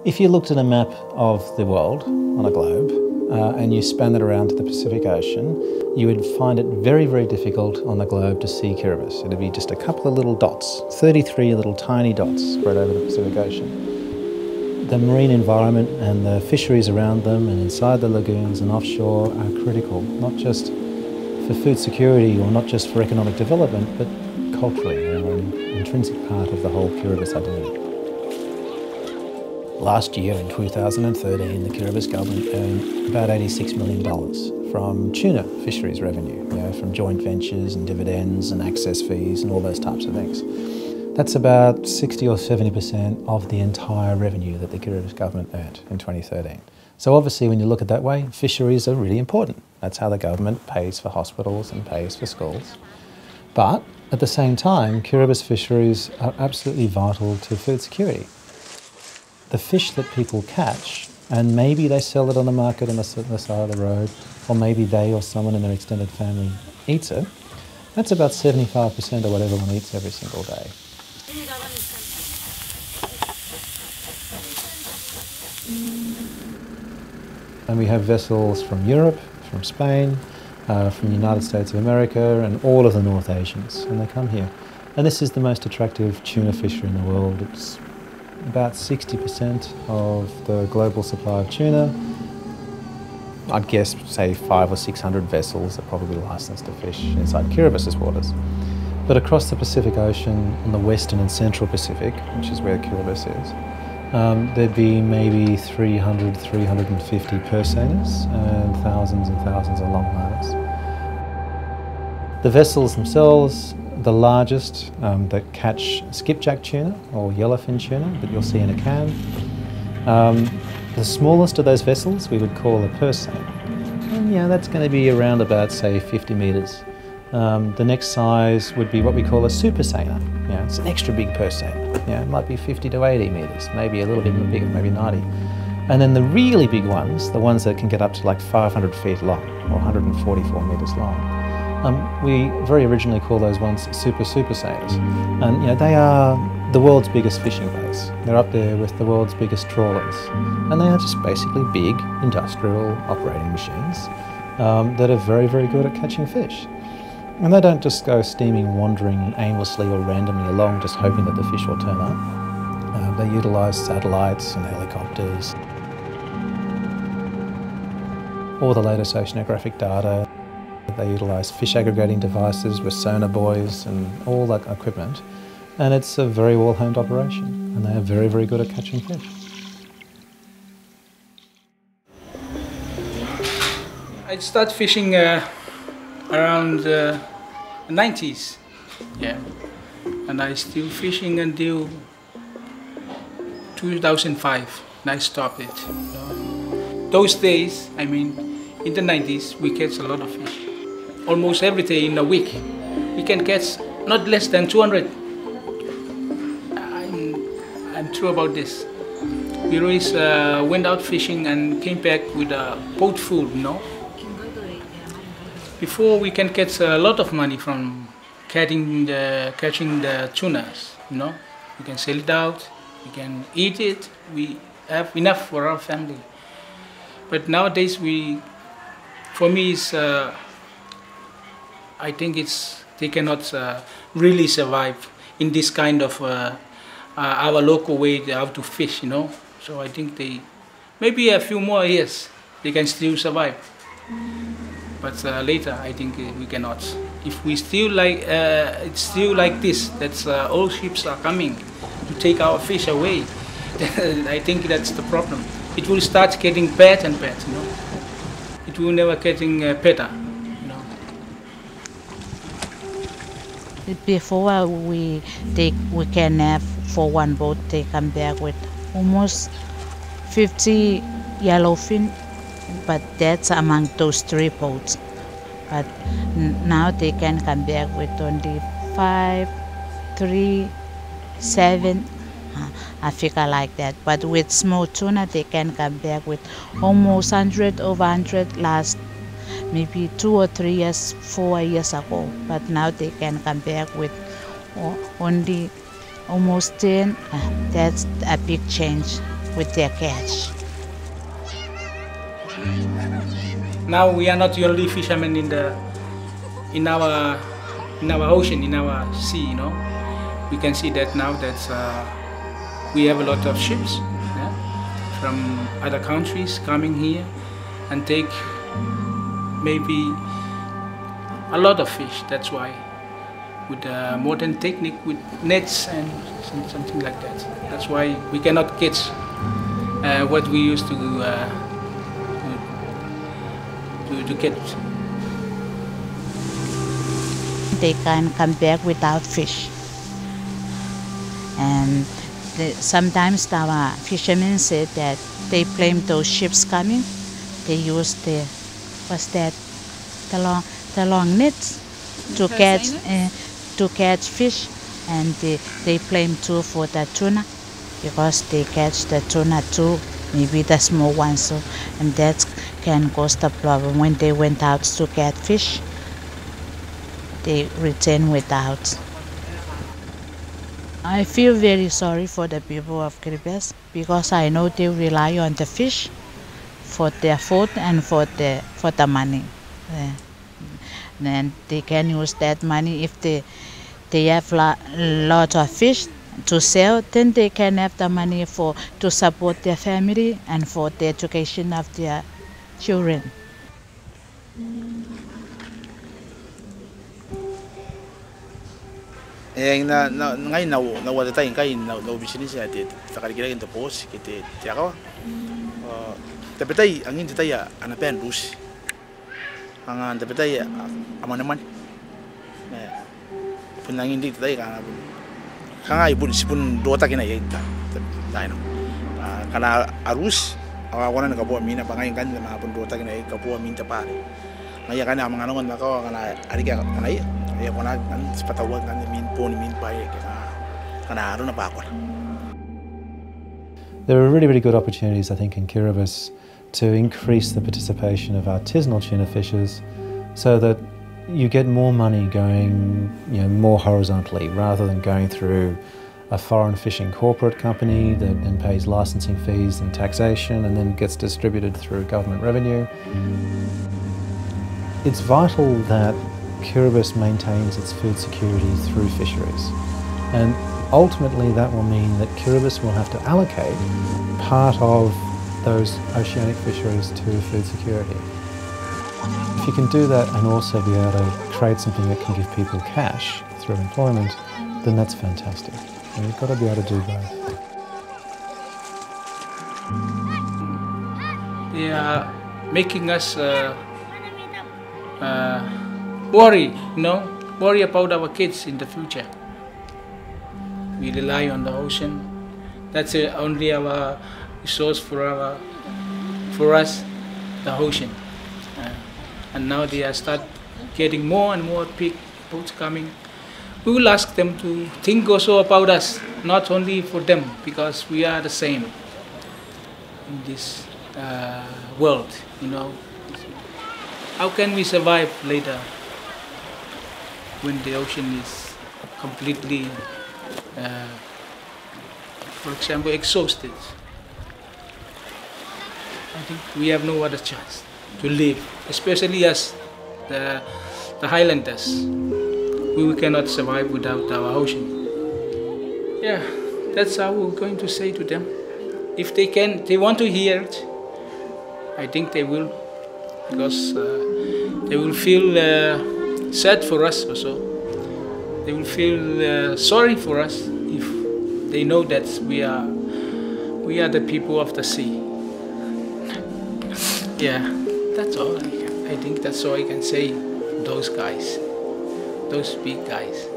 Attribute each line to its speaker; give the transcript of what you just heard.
Speaker 1: If you looked at a map of the world on a globe and you span it around to the Pacific Ocean, you would find it very, very difficult on the globe to see Kiribati. It would be just a couple of little dots, 33 little tiny dots spread over the Pacific Ocean. The marine environment and the fisheries around them and inside the lagoons and offshore are critical, not just for food security or not just for economic development, but culturally. They're an intrinsic part of the whole Kiribati identity. Last year, in 2013, the Kiribati government earned about $86 million from tuna fisheries revenue, from joint ventures and dividends and access fees and all those types of things. That's about 60 or 70% of the entire revenue that the Kiribati government earned in 2013. So obviously, when you look at it that way, fisheries are really important. That's how the government pays for hospitals and pays for schools. But at the same time, Kiribati fisheries are absolutely vital to food security. The fish that people catch, and maybe they sell it on the market on the side of the road, or maybe they or someone in their extended family eats it, that's about 75% of what everyone eats every single day. And we have vessels from Europe, from Spain, from the United States of America, and all of the North Asians, and they come here. And this is the most attractive tuna fishery in the world. It's about 60% of the global supply of tuna. I'd guess, say, 500 or 600 vessels are probably licensed to fish inside Kiribati's waters. But across the Pacific Ocean, in the western and central Pacific, which is where Kiribati is, there'd be maybe 300, 350 purseaners and thousands of longliners. The vessels themselves, the largest that catch skipjack tuna or yellowfin tuna that you'll see in a can. The smallest of those vessels we would call a purseiner. And that's going to be around about, say, 50 metres. The next size would be what we call a super seiner. It's an extra big purseiner. It might be 50 to 80 metres, maybe a little bit bigger, maybe 90. And then the really big ones, the ones that can get up to like 500 feet long or 144 metres long, we very originally call those ones super sailors. And they are the world's biggest fishing boats. They're up there with the world's biggest trawlers. And they are just basically big industrial operating machines that are very, very good at catching fish. And they don't just go steaming, wandering aimlessly or randomly along just hoping that the fish will turn up. They utilise satellites and helicopters, all the latest oceanographic data. They utilise fish aggregating devices with sonar buoys and all that equipment. And it's a very well-honed operation, and they are very, very good at catching fish.
Speaker 2: I started fishing around the 90s, and I still fishing until 2005, and I stopped it. Those days, in the 90s, we catch a lot of fish. Almost every day in a week, we can catch not less than 200. I'm true about this. We always went out fishing and came back with a boat full, Before we can get a lot of money from catching the tunas, We can sell it out, we can eat it, we have enough for our family. But nowadays for me, I think they cannot really survive in this kind of our local way how to fish, So I think maybe a few more years they can still survive. But later I think we cannot. If we still it's still like this, that all ships are coming to take our fish away, then I think that's the problem. It will start getting bad and bad, It will never getting better,
Speaker 3: Before we can have for one boat, they come back with almost 50 yellowfin, but that's among those 3 boats. But now they can come back with only 5, 3, 7. I figure like that. But with small tuna, they can come back with almost 100, over 100 last maybe 2 or 3 years, 4 years ago. But now they can come back with only almost 10. That's a big change. with their catch.
Speaker 2: Now we are not the only fishermen in our ocean, in our sea. You know, we can see that now that we have a lot of ships from other countries coming here and take maybe a lot of fish. That's why with modern technique, with nets and something like that. That's why we cannot catch what we used to catch.
Speaker 3: They can come back without fish. And sometimes our fishermen say that they blame those ships coming. They use the long nets to catch fish, and they blame too for the tuna because they catch the tuna too, maybe the small ones. So, and that can cause the problem when they went out to catch fish. They return without. I feel very sorry for the people of Kiribati because I know they rely on the fish for their food and for the money. Then they can use that money if they have lot of fish to sell. Then they can have the money to support their family and for the education of their children.
Speaker 4: Ngay na wada tayo kay na business ya te takarigira into post kite tiako tapi tayo angin tayo anapen bus angan tapi tayo amanaman pun angin di tayo kana ibu sipun dua tak kena ya tayo kana arus awanan ka buat mina pangain kan na pun dua tak kena ka buat minta pare ngaya kana manganongan nako kana ariga kana ya kana kan sepatawag kan min pon min pae kana aro na pakol.
Speaker 1: There are really good opportunities, I think, in Kiribati to increase the participation of artisanal tuna fishers so that you get more money going more horizontally rather than going through a foreign fishing corporate company that then pays licensing fees and taxation and then gets distributed through government revenue. It's vital that Kiribati maintains its food security through fisheries, and ultimately that will mean that Kiribati will have to allocate part of those oceanic fisheries to food security. If you can do that and also be able to create something that can give people cash through employment, then that's fantastic. And you've got to be able to do both.
Speaker 2: They are making us worry about our kids in the future. We rely on the ocean. That's only our resource for us, the ocean. And now they are start getting more and more big boats coming. We will ask them to think also about us, not only for them, because we are the same in this world. How can we survive later when the ocean is completely, for example, exhausted? I think we have no other chance to live, especially as the Highlanders. We cannot survive without our ocean. Yeah, that's how we're going to say to them. If they want to hear it, I think they will, because they will feel sad for us also. They will feel sorry for us if they know that we are the people of the sea. Yeah, that's all. I think that's all I can say to those guys, those big guys.